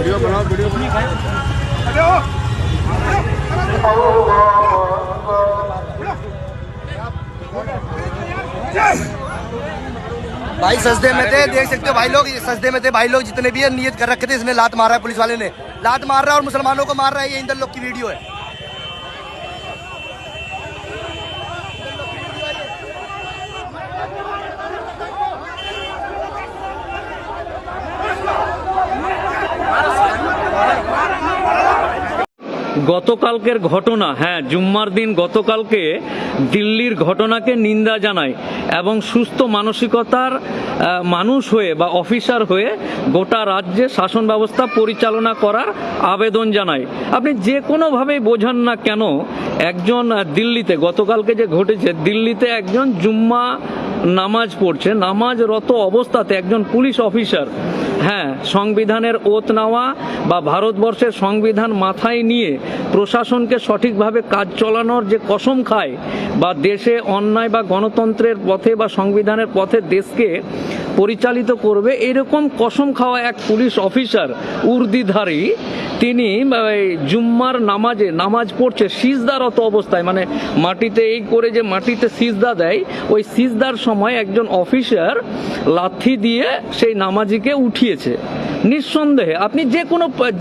Video बनाओ video भाई सजदे में थे, देख सकते हो भाई लोग, सजदे में थे भाई लोग जितने भी है, नियत कर रखे थे इसने लात मारा है, पुलिस वाले ने लात मार रहा है और मुसलमानों को मार रहा है। ये इंदर लोग की वीडियो है। গতকালকের ঘটনা, হ্যাঁ জুম্মার দিন গতকালকে দিল্লির ঘটনাকে নিন্দা জানায় এবং সুস্থ মানসিকতার মানুষ হয়ে বা অফিসার হয়ে গোটা রাজ্যে শাসন ব্যবস্থা পরিচালনা করার আবেদন জানায়। আপনি যে কোনোভাবেই বোঝান না কেন, একজন দিল্লিতে গতকালকে যে ঘটেছে, দিল্লিতে একজন জুম্মা নামাজ পড়ছে, নামাজরত অবস্থাতে একজন পুলিশ অফিসার, হ্যাঁ সংবিধানের ওত নেওয়া বা ভারতবর্ষের সংবিধান মাথায় নিয়ে প্রশাসনকে সঠিকভাবে কাজ চালানোর যে কসম খায় বা দেশে অন্যায় বা গণতন্ত্রের পথে বা সংবিধানের পথে দেশকে পরিচালিত করবে, এরকম কসম খাওয়া এক পুলিশ অফিসার উর্দিধারী, তিনি জুম্মার নামাজ পড়ছে সিজদারত অবস্থায়, মানে মাটিতে এই করে যে মাটিতে সিজদা দেয়, ওই সিজদার সময় একজন অফিসার লাথি দিয়ে সেই নামাজিকে উঠিয়েছে। নিঃসন্দেহে আপনি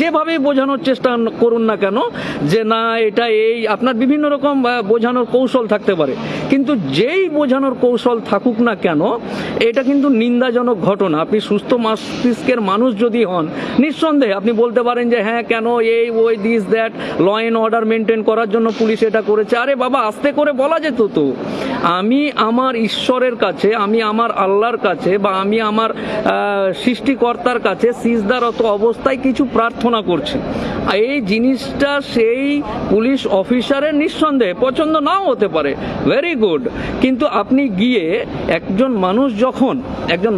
যেভাবেই বোঝানোর চেষ্টা করুন না কেন যে না এটা এই, আপনার বিভিন্ন রকম বোঝানোর কৌশল থাকতে পারে, কিন্তু যেই বোঝানোর কৌশল থাকুক না কেন, এটা কিন্তু নিন্দাজনক ঘটনা। আপনি সুস্থ মস্তিষ্কের মানুষ যদি হন, নিঃসন্দেহে আপনি বলতে পারেন যে হ্যাঁ কেন এই ওই this that, law and order maintain করার জন্য পুলিশ এটা করেছে। আরে বাবা, আস্তে করে বলা যেত তো, আমি আমার ঈশ্বরের কাছে, আমি আমার আল্লাহর কাছে বা আমি আমার সৃষ্টিকর্তার কাছে সিজদারত অবস্থায় কিছু প্রার্থনা করছি। এই জিনিসটা সেই পুলিশ অফিসারের নিঃসন্দেহে পছন্দ নাও হতে পারে, ভেরি গুড, কিন্তু আপনি গিয়ে একজন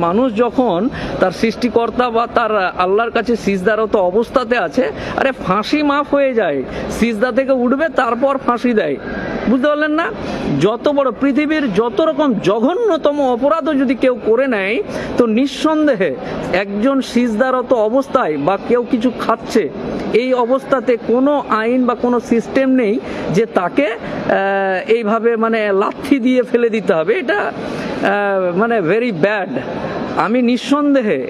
মানুষ যখন তার সৃষ্টিকর্তা বা তার আল্লাহর কাছে সিজদারত অবস্থাতে আছে, আরে ফাঁসি মাফ হয়ে যায়, সিজদা থেকে উঠবে তারপর ফাঁসি দেয়। বুঝতে পারলেন না? যত বড় পৃথিবীর যত রকম জঘন্যতম অপরাধও যদি কেউ করে নেয়, তো নিঃসন্দেহে একজন সিজদারত অবস্থায় বা কেউ কিছু খাচ্ছে, এই অবস্থাতে কোনো আইন বা কোনো সিস্টেম নেই যে তাকে এইভাবে মানে লাথি দিয়ে ফেলে দিতে হবে। এটা মানে ভেরি ব্যাড। আমি নিঃসন্দেহে,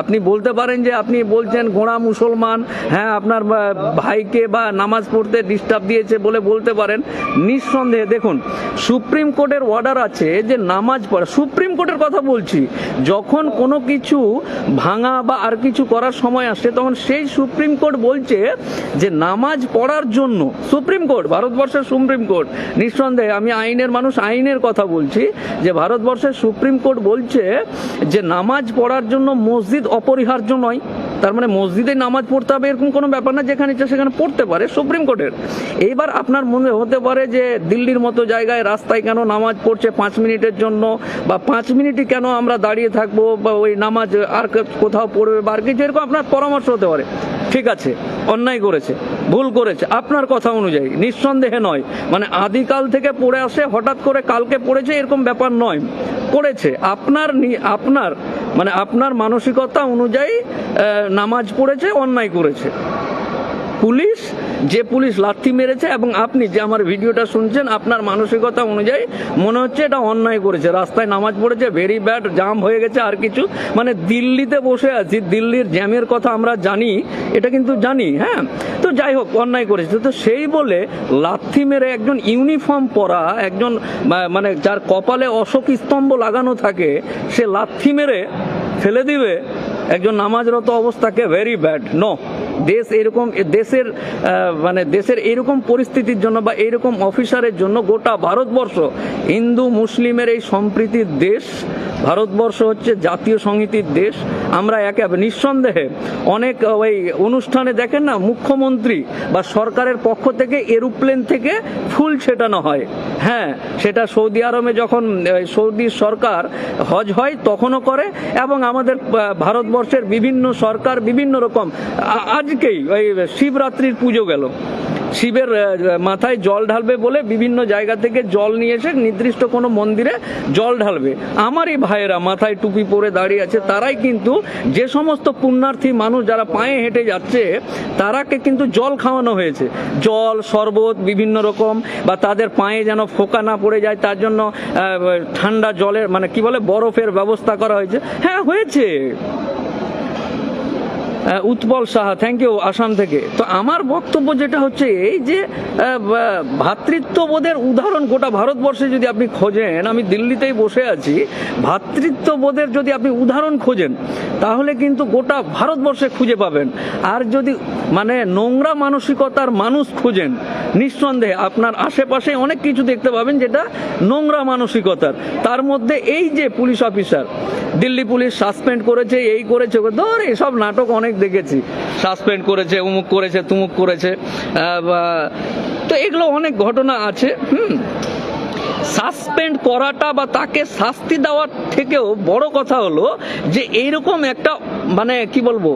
আপনি বলতে পারেন যে আপনি বলছেন গোঁড়া মুসলমান, হ্যাঁ আপনার ভাইকে বা নামাজ পড়তে ডিস্টার্ব দিয়েছে বলে বলতে পারেন। নিঃসন্দেহে দেখুন, সুপ্রিম কোর্টের অর্ডার আছে যে নামাজ পড়া, সুপ্রিম কোর্টের কথা বলছি, যখন কোনো কিছু ভাঙা বা আর কিছু করার সময় আসে, তখন সেই সুপ্রিম কোর্ট বলছে যে নামাজ পড়ার জন্য, সুপ্রিম কোর্ট, ভারতবর্ষের সুপ্রিম কোর্ট, নিঃসন্দেহে আমি আইনের মানুষ, আইনের কথা বলছি, যে ভারতবর্ষের সুপ্রিম কোর্ট বলছে যে নামাজ পড়ার জন্য মসজিদ অপরিহার্য নয়। তার মানে মসজিদে নামাজ পড়তে হবে এরকম কোনো ব্যাপার না, যেখানে ইচ্ছা সেখানে পড়তে পারে সুপ্রিম কোর্টের। এইবার আপনার মনে হতে পারে যে দিল্লির মতো জায়গায় রাস্তায় কেন নামাজ পড়ছে 5 মিনিটের জন্য, বা 5 মিনিটই কেন আমরা দাঁড়িয়ে থাকবো, বা ওই নামাজ আর কোথাও পড়বে বা আর কিছু, এরকম আপনার পরামর্শ হতে পারে। ঠিক আছে, অন্যায় করেছে, ভুল করেছে, আপনার কথা অনুযায়ী, নিঃসন্দেহে নয়, মানে আদিকাল থেকে পড়ে আসে, হঠাৎ করে কালকে পড়েছে এরকম ব্যাপার নয়, পড়েছে, আপনার মানসিকতা অনুযায়ী নামাজ পড়েছে, অন্যায় করেছে। পুলিশ লাথি মেরেছে এবং আপনি যে আমার ভিডিওটা শুনছেন, আপনার মানসিকতা অনুযায়ী মনে হচ্ছে এটা অন্যায় করেছে, রাস্তায় নামাজ পড়েছে, ভেরি ব্যাড, জাম হয়ে গেছে আর কিছু, মানে দিল্লিতে বসে আছি, দিল্লির জ্যামের কথা আমরা জানি, এটা কিন্তু জানি, হ্যাঁ। তো যাই হোক, অন্যায় করেছে, তো সেই বলে লাথি মেরে একজন ইউনিফর্ম পরা একজন, মানে যার কপালে অশোক স্তম্ভ লাগানো থাকে, সে লাথি মেরে ফেলে দিবে একজন নামাজরত অবস্থাকে, ভেরি ব্যাড। নো, দেশের এরকম পরিস্থিতির জন্য বা এইরকম অফিসারের জন্য গোটা ভারতবর্ষ, হিন্দু মুসলিমের এই সম্প্রীতির দেশ, ভারতবর্ষ হচ্ছে জাতীয় সংহতির দেশ। আমরা নিঃসন্দেহে অনেক ওই অনুষ্ঠানে দেখেন না, মুখ্যমন্ত্রী বা সরকারের পক্ষ থেকে এরোপ্লেন থেকে ফুল ছেটানো হয়, হ্যাঁ, সেটা সৌদি আরবে যখন সৌদি সরকার হজ হয় তখনও করে, এবং আমাদের ভারতবর্ষের বিভিন্ন সরকার বিভিন্ন রকম, আজকেই ওই শিবরাত্রির পুজো গেল, শিবের মাথায় জল ঢালবে বলে বিভিন্ন জায়গা থেকে জল নিয়ে এসে নির্দিষ্ট কোনো মন্দিরে জল ঢালবে। আমারই ভাইয়েরা মাথায় টুপি পরে দাঁড়িয়ে আছে, তারাই কিন্তু যে সমস্ত পুণ্যার্থী মানুষ যারা পায়ে হেঁটে যাচ্ছে তারাকে কিন্তু জল খাওয়ানো হয়েছে, জল শরবত বিভিন্ন রকম, বা তাদের পায়ে যেন ফোকা না পড়ে যায় তার জন্য ঠান্ডা জলের মানে কি বলে বরফের ব্যবস্থা করা হয়েছে। হ্যাঁ হয়েছে। উৎপল সাহা, থ্যাংক ইউ আসাম থেকে। তো আমার বক্তব্য যেটা হচ্ছে এই যে ভ্রাতৃত্ববোধের উদাহরণ গোটা ভারতবর্ষে যদি আপনি খোঁজেন, আমি দিল্লিতেই বসে আছি, ভ্রাতৃত্ববোধের যদি আপনি উদাহরণ খোঁজেন তাহলে কিন্তু গোটা ভারতবর্ষে খুঁজে পাবেন। আর যদি মানে নোংরা মানসিকতার মানুষ খুঁজেন, নিঃসন্দেহে আপনার আশেপাশে অনেক কিছু দেখতে পাবেন যেটা নোংরা মানসিকতার। তার মধ্যে এই যে police officer, Delhi police suspend করেছে, এই করেছে, ধর এসব নাটক অনেক দেখেছি, সাসপেন্ড করেছে, উমুক করেছে, তুমুক করেছে, তো এগুলো অনেক ঘটনা আছে। সাসপেন্ড করাটা বা তাকে শাস্তি দেওয়ার থেকেও বড় কথা হলো যে এইরকম একটা মানে কি বলবো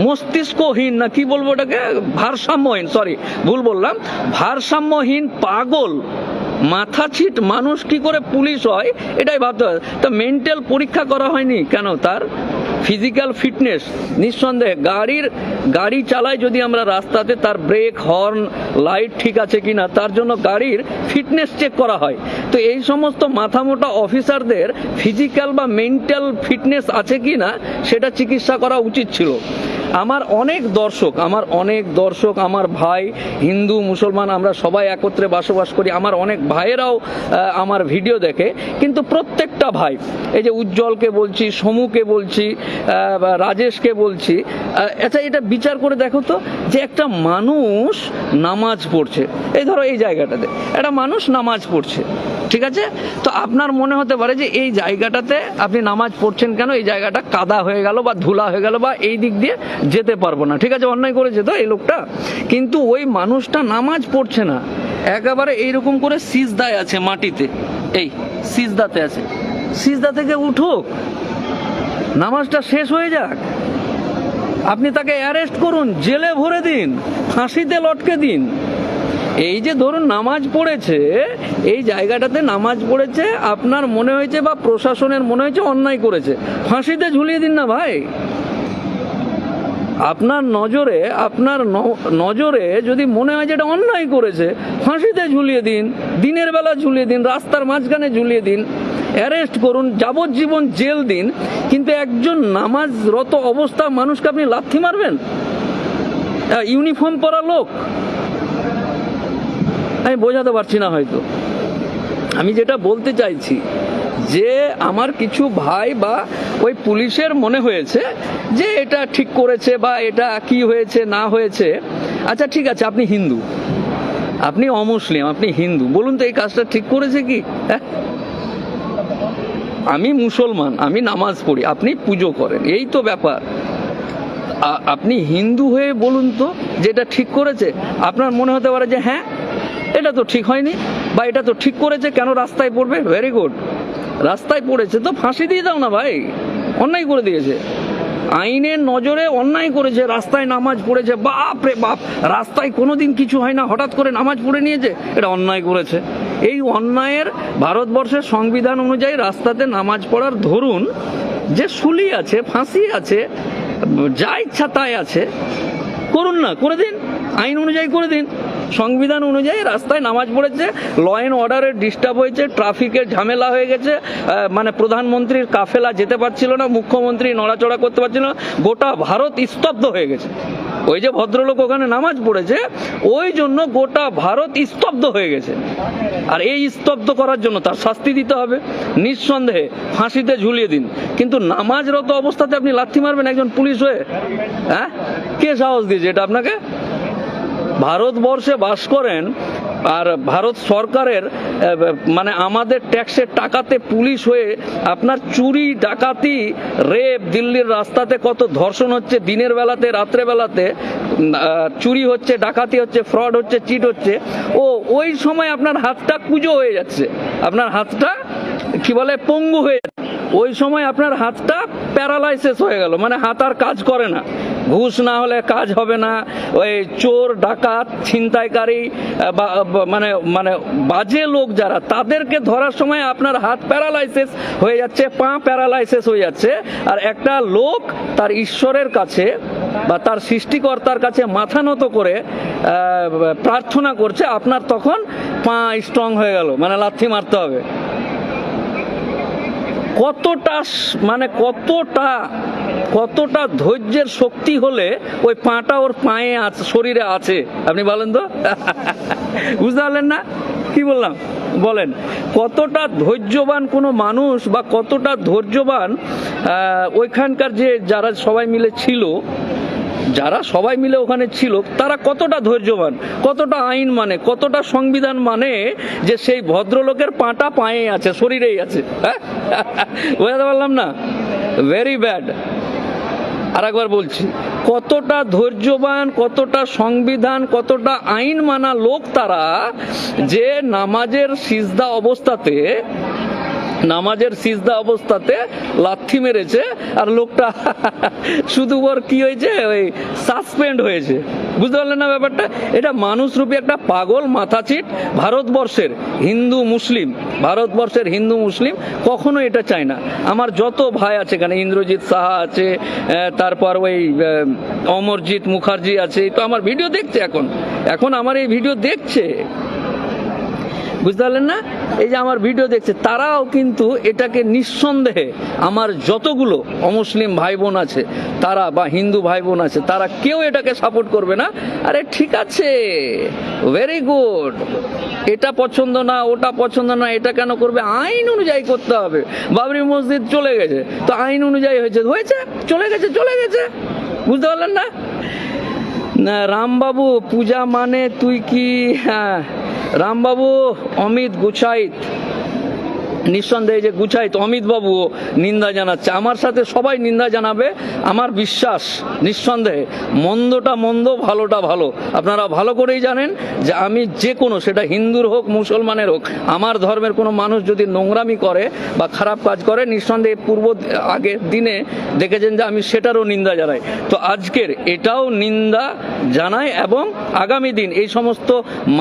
মস্তিষ্কহীন না কি বলবো ওটাকে, ভারসাম্যহীন, সরি ভুল বললাম, ভারসাম্যহীন পাগল মাথাছিট মানুষ কি করে পুলিশ হয় এটাই ভাবতে হয়। তা মেন্টাল পরীক্ষা করা হয়নি কেন? তার ফিজিক্যাল ফিটনেস নিঃসন্দেহে গাড়ি চালায় যদি আমরা রাস্তাতে, তার ব্রেক হর্ন লাইট ঠিক আছে কিনা তার জন্য গাড়ির ফিটনেস চেক করা হয়। তো এই সমস্ত মাথামোটা অফিসারদের ফিজিক্যাল বা মেন্টাল ফিটনেস আছে কিনা সেটা চিকিৎসা করা উচিত ছিল। আমার অনেক দর্শক, আমার ভাই হিন্দু মুসলমান আমরা সবাই একত্রে বসবাস করি, আমার অনেক ভাইয়েরাও আমার ভিডিও দেখে, কিন্তু প্রত্যেকটা ভাই, এই যে উজ্জ্বলকে বলছি, সমুকে বলছি, রাজেশকে বলছি, আচ্ছা এটা বিচার করে দেখো তো যে একটা মানুষ নামাজ পড়ছে, এই ধরো এই জায়গাটাতে একটা মানুষ নামাজ পড়ছে, ঠিক আছে, তো আপনার মনে হতে পারে যে এই জায়গাটাতে আপনি নামাজ পড়ছেন কেন, এই জায়গাটা কাদা হয়ে গেল বা ধুলা হয়ে গেল বা এই দিক দিয়ে যেতে পারবো না, ঠিক আছে, অন্যায় করেছে তো এই লোকটা, কিন্তু ওই মানুষটা নামাজ পড়ছে না, একেবারে এইরকম করে সিজদায় আছে মাটিতে, এই সিজদাতে আছে, সিজদা থেকে উঠুক, নামাজটা শেষ হয়ে যাক, আপনি তাকে অ্যারেস্ট করুন, জেলে ভরে দিন, ফাঁসিতে লটকে দিন। এই যে ধরুন নামাজ পড়েছে, এই জায়গাটাতে নামাজ পড়েছে, আপনার মনে হয়েছে বা প্রশাসনের মনে হয়েছে অন্যায় করেছে, ফাঁসিতে ঝুলিয়ে দিন না ভাই। আপনার নজরে যদি মনে হয় যে এটা অন্যায় করেছে, ফাঁসিতে ঝুলিয়ে দিন, দিনের বেলা ঝুলিয়ে দিন, রাস্তার মাঝখানে ঝুলিয়ে দিন, অ্যারেস্ট করুন, যাবজ্জীবন জেল দিন, কিন্তু একজন নামাজরত অবস্থা মানুষকে আপনি লাথি মারবেন? ইউনিফর্ম পরা লোক, আমি বোঝাতে পারছি না হয়তো। আমি যেটা বলতে চাইছি যে আমার কিছু ভাই বা ওই পুলিশের মনে হয়েছে যে এটা ঠিক করেছে বা এটা কি হয়েছে না হয়েছে, আচ্ছা ঠিক আছে, আপনি হিন্দু, আপনি অমুসলিম, আপনি হিন্দু, বলুন তো এই কাজটা ঠিক করেছে কি? হ্যাঁ, আমি মুসলমান, আমি নামাজ পড়ি, আপনি পুজো করেন, এই তো ব্যাপার। আপনি হিন্দু হয়ে বলুন তো যেটা ঠিক করেছে? আপনার মনে হতে পারে যে হ্যাঁ এটা তো ঠিক হয়নি বা এটা তো ঠিক করেছে, কেন রাস্তায় পড়বে? ভেরি গুড, রাস্তায় পড়েছে তো ফাঁসি দিয়ে দাও না ভাই, অন্যায় করে দিয়েছে, আইনের নজরে অন্যায় করেছে, রাস্তায় নামাজ পড়েছে, বাপ রে বাপ, রাস্তায় কোনোদিন কিছু হয় না, হঠাৎ করে নামাজ পড়ে নিয়েছে, এটা অন্যায় করেছে। এই অন্যায়ের ভারতবর্ষের সংবিধান অনুযায়ী রাস্তাতে নামাজ পড়ার ধরুন যে শুলি আছে, ফাঁসি আছে, যা ইচ্ছা তাই আছে, করুন না, করে দিন, আইন অনুযায়ী করে দিন, সংবিধান অনুযায়ী রাস্তায় নামাজ পড়েছে, ল অ্যান্ড অর্ডারের ডিস্টার্ব হয়েছে, ট্রাফিকের ঝামেলা হয়ে গেছে, মানে প্রধানমন্ত্রীর কাফেলা যেতে পারছিল না, মুখ্যমন্ত্রী নড়াচড়া করতে পারছিল না, গোটা ভারত স্তব্ধ হয়ে গেছে। ওই যে ভদ্রলোক ওখানে নামাজ পড়েছে ওই জন্য গোটা ভারত স্তব্ধ হয়ে গেছে, আর এই স্তব্ধ করার জন্য তার শাস্তি দিতে হবে, নিঃসন্দেহে ফাঁসিতে ঝুলিয়ে দিন, কিন্তু নামাজরত অবস্থাতে আপনি লাথি মারবেন একজন পুলিশ হয়ে? হ্যাঁ, কে সাহস দিয়েছে এটা আপনাকে? ভারতবর্ষে বাস করেন আর ভারত সরকারের মানে আমাদের ট্যাক্সের টাকাতে পুলিশ হয়ে আপনার চুরি ডাকাতি রেপ, দিল্লির রাস্তাতে কত ধর্ষণ হচ্ছে, দিনের বেলাতে রাত্রে বেলাতে চুরি হচ্ছে, ডাকাতি হচ্ছে, ফ্রড হচ্ছে, চিট হচ্ছে, ওই সময় আপনার হাতটা কুঁজো হয়ে যাচ্ছে, আপনার হাতটা কি বলে পঙ্গু হয়ে যাচ্ছে, ওই সময় আপনার হাতটা প্যারালাইসিস হয়ে গেল, মানে হাত আর কাজ করে না, ঘুষ না হলে কাজ হবে না, ওই চোর ডাকাত ছিনতাইকারী মানে মানে বাজে লোক যারা, তাদেরকে ধরার সময় আপনার হাত প্যারালাইসিস হয়ে যাচ্ছে, পা প্যারালাইসিস হয়ে যাচ্ছে, আর একটা লোক তার ঈশ্বরের কাছে বা তার সৃষ্টিকর্তার কাছে মাথা নত করে প্রার্থনা করছে, আপনার তখন পা স্ট্রং হয়ে গেল, মানে লাথি মারতে হবে। কতটা মানে কতটা ধৈর্যের শক্তি হলে ওই পাটা ওর পায়ে আছে, শরীরে আছে, আপনি বলেন তো। বুঝতে পারলেন না কি বললাম? বলেন কতটা ধৈর্যবান কোনো মানুষ বা কতটা ধৈর্যবান ওইখানকার যে যারা সবাই মিলে ছিল, যারা সবাই মিলে ওখানে ছিল, তারা কতটা ধৈর্যবান, কতটা আইন মানে, কতটা সংবিধান মানে, যে সেই ভদ্রলোকের পাটা পায়ে আছে, শরীরেই আছে। হ্যাঁ, বুঝতে পারলাম না? Very bad. আর একবার বলছি, কতটা ধৈর্যবান, কতটা সংবিধান, কতটা আইন মানা লোক তারা, যে নামাজের সিজদা অবস্থাতে লাথি মেরেছে, আর লোকটা শুধু ওর কি হয়েছে, ওই সাসপেন্ড হয়েছে। বুঝতে পারলেন না ব্যাপারটা? এটা মানুষরূপী একটা পাগল মাথাচিট ভারতবর্ষের হিন্দু মুসলিম কখনো এটা চায় না। আমার যত ভাই আছে এখানে, ইন্দ্রজিৎ সাহা আছে, তারপর ওই অমরজিৎ মুখার্জি আছে, তো আমার ভিডিও দেখছে, এখন আমার এই ভিডিও দেখছে, বুঝতে পারলেন না? এই যে আমার ভিডিও দেখছে, তারাও কিন্তু এটাকে নিঃসন্দেহে, আমার যতগুলো অমুসলিম ভাই বোন আছে তারা, বা হিন্দু ভাই বোন আছে, তারা কেউ এটাকে সাপোর্ট করবে না। আরে ঠিক আছে, ভেরি গুড, এটা পছন্দ না, ওটা পছন্দ না, এটা কেন করবে? আইন অনুযায়ী করতে হবে। বাবরি মসজিদ চলে গেছে, তো আইন অনুযায়ী হয়েছে, চলে গেছে। বুঝতে পারলেন না? রামবাবু পূজা মানে তুই কি? হ্যাঁ রামবাবু, অমিত গুছাইত, নিঃসন্দেহে যে গুছাইত অমিত বাবু নিন্দা জানাচ্ছে, আমার সাথে সবাই নিন্দা জানাবে, আমার বিশ্বাস। নিঃসন্দেহে মন্দটা মন্দ, ভালোটা ভালো। আপনারা ভালো করেই জানেন যে আমি যে কোনো, সেটা হিন্দুর হোক মুসলমানের হোক, আমার ধর্মের কোনো মানুষ যদি নোংরামি করে বা খারাপ কাজ করে, নিঃসন্দেহে আগের দিনে দেখেছেন যে আমি সেটারও নিন্দা জানাই। তো আজকের এটাও নিন্দা জানাই, এবং আগামী দিন এই সমস্ত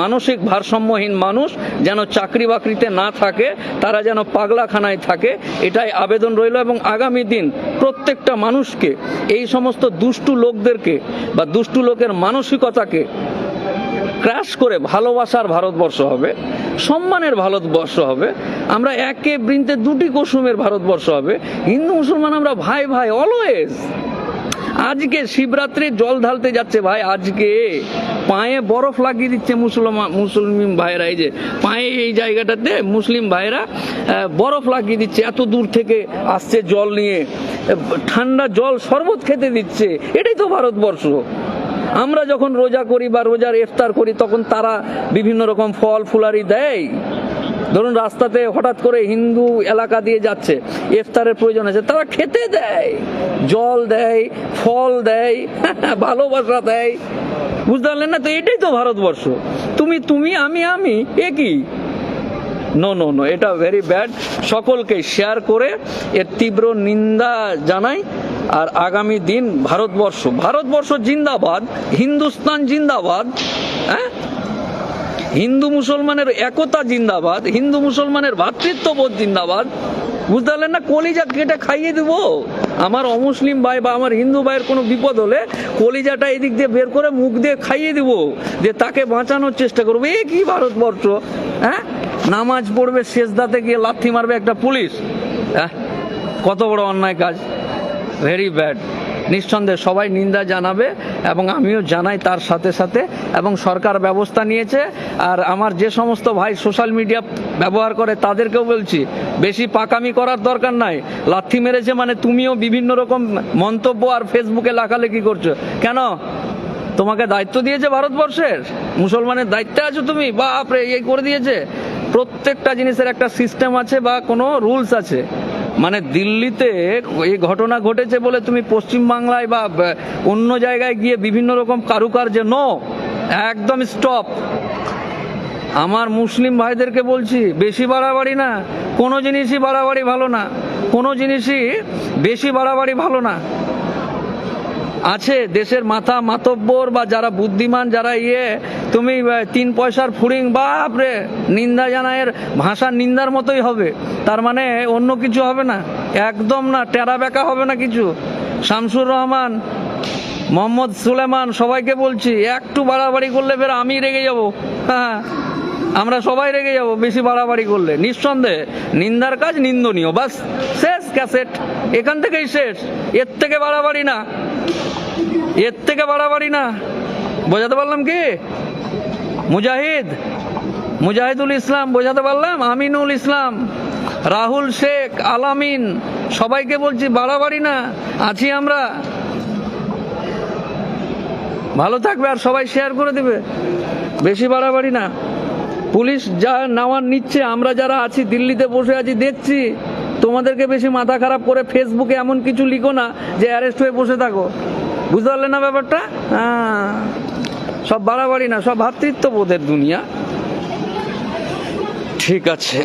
মানসিক ভারসাম্যহীন মানুষ যেন চাকরি বাকরিতে না থাকে, তারা যেন পাগলাখানায় থাকে, এটাই আবেদন রইল। এবং আগামী দিন প্রত্যেকটা মানুষকে, এই সমস্ত দুষ্টু লোকদেরকে বা দুষ্টু লোকের মানসিকতাকে ক্র্যাশ করে ভালোবাসার ভারতবর্ষ হবে, সম্মানের ভারতবর্ষ হবে, আমরা একে বৃন্তে দুটি কুসুমের ভারতবর্ষ হবে। হিন্দু মুসলমান আমরা ভাই অলওয়েজ। আজকে শিবরাত্রির জল ঢালতে যাচ্ছে ভাই, আজকে পায়ে বরফ লাগিয়ে দিচ্ছে মুসলিম ভাইরা, এই যে পায়ে এই জায়গাটাতে মুসলিম ভাইরা বরফ লাগিয়ে দিচ্ছে, এত দূর থেকে আসছে জল নিয়ে, ঠান্ডা জল শরবত খেতে দিচ্ছে। এটাই তো ভারতবর্ষ। আমরা যখন রোজা করি বা রোজার ইফতার করি, তখন তারা বিভিন্ন রকম ফল ফুলারি দেয়। ধরুন রাস্তাতে হঠাৎ করে হিন্দু এলাকা দিয়ে যাচ্ছে, ইফতারের প্রয়োজন আছে, তারা খেতে দেয়, জল দেয়, ফল দেয়, ভালোবাসা দেয়। বুঝতে পারলেন না? তো এটাই তো ভারতবর্ষ। তুমি আমি একই। নো, এটা ভেরি ব্যাড। সকলকে শেয়ার করে এর তীব্র নিন্দা জানাই। আর আগামী দিন ভারতবর্ষ জিন্দাবাদ, হিন্দুস্তান জিন্দাবাদ, হ্যাঁ, হিন্দু মুসলমানের একতা জিন্দাবাদ, হিন্দু মুসলমানের ভ্রাতৃত্ববোধ জিন্দাবাদ। বুঝতে পারলেন না? কলিজা কেটে খাইয়ে দেব আমার অমুসলিম ভাই বা আমার হিন্দু ভাইয়ের কোনো বিপদ হলে, কলিজাটা এদিক দিয়ে বের করে মুখ দিয়ে খাইয়ে দিব, যে তাকে বাঁচানোর চেষ্টা করবো। এ কি ভারতবর্ষ? হ্যাঁ, নামাজ পড়বে, সেজদাতে গিয়ে লাথি মারবে একটা পুলিশ। হ্যাঁ, কত বড় অন্যায় কাজ। Very bad. নিঃসন্দেহে সবাই নিন্দা জানাবে, এবং আমিও জানাই তার সাথে সাথে। এবং সরকার ব্যবস্থা নিয়েছে। আর আমার যে সমস্ত ভাই সোশ্যাল মিডিয়া ব্যবহার করে, তাদেরকেও বলছি, বেশি পাকামি করার দরকার নাই। লাথি মেরেছে মানে তুমিও বিভিন্ন রকম মন্তব্য আর ফেসবুকে লেখালেখি করছো কেন? তোমাকে দায়িত্ব দিয়েছে ভারতবর্ষের, মুসলমানের দায়িত্বে আছো তুমি, বাপরে এই করে দিয়েছে। প্রত্যেকটা জিনিসের একটা সিস্টেম আছে বা কোনো রুলস আছে। মানে দিল্লিতে এই ঘটনা ঘটেছে বলে তুমি পশ্চিম বাংলায় বা অন্য জায়গায় গিয়ে বিভিন্ন রকম কারুকার্য, নো, একদম স্টপ। আমার মুসলিম ভাইদেরকে বলছি, বেশি বাড়াবাড়ি না, কোনো জিনিসই বাড়াবাড়ি ভালো না, কোনো জিনিসই বেশি বাড়াবাড়ি ভালো না। আছে দেশের মাথা মাতব্বর বা যারা বুদ্ধিমান যারা তুমি 3 পয়সার ফুরিং বাপরে নিন্দা জানায়ের ভাষা নিন্দার মতোই হবে, তার মানে অন্য কিছু হবে না, একদম না, টেরা বেঁকা হবে না কিছু। শামসুর রহমান, মোহাম্মদ সুলেমান, সবাইকে বলছি একটু বাড়াবাড়ি করলে ফের আমি রেগে যাব। হ্যাঁ, আমরা সবাই রেগে যাব বেশি বাড়াবাড়ি করলে, নিঃসন্দেহে নিন্দার কাজ নিন্দনীয়, বাস শেষ ক্যাসেট, এখান থেকেই শেষ, এর থেকে বাড়াবাড়ি না, এর থেকে বাড়াবাড়ি না। বোঝাতে পারলাম কি? মুজাহিদুল ইসলাম বোঝাতে পারলাম, আমিনুল ইসলাম, রাহুল শেখ, আলামিন, সবাইকে বলছি বাড়াবাড়ি না, আছি আমরা। ভালো থাকবে আর সবাই শেয়ার করে দেবে, বেশি বাড়াবাড়ি না। পুলিশ যা নেওয়ার নিচ্ছে, আমরা যারা আছি দিল্লিতে বসে আছি দেখছি, তোমাদেরকে বেশি মাথা খারাপ করে ফেসবুকে এমন কিছু লিখো না যে অ্যারেস্ট হয়ে বসে থাকো, বুঝতে পারলে না ব্যাপারটা? হ্যাঁ, সব বাড়াবাড়ি না, সব ভ্রাতৃত্ববোধের দুনিয়া। ঠিক আছে।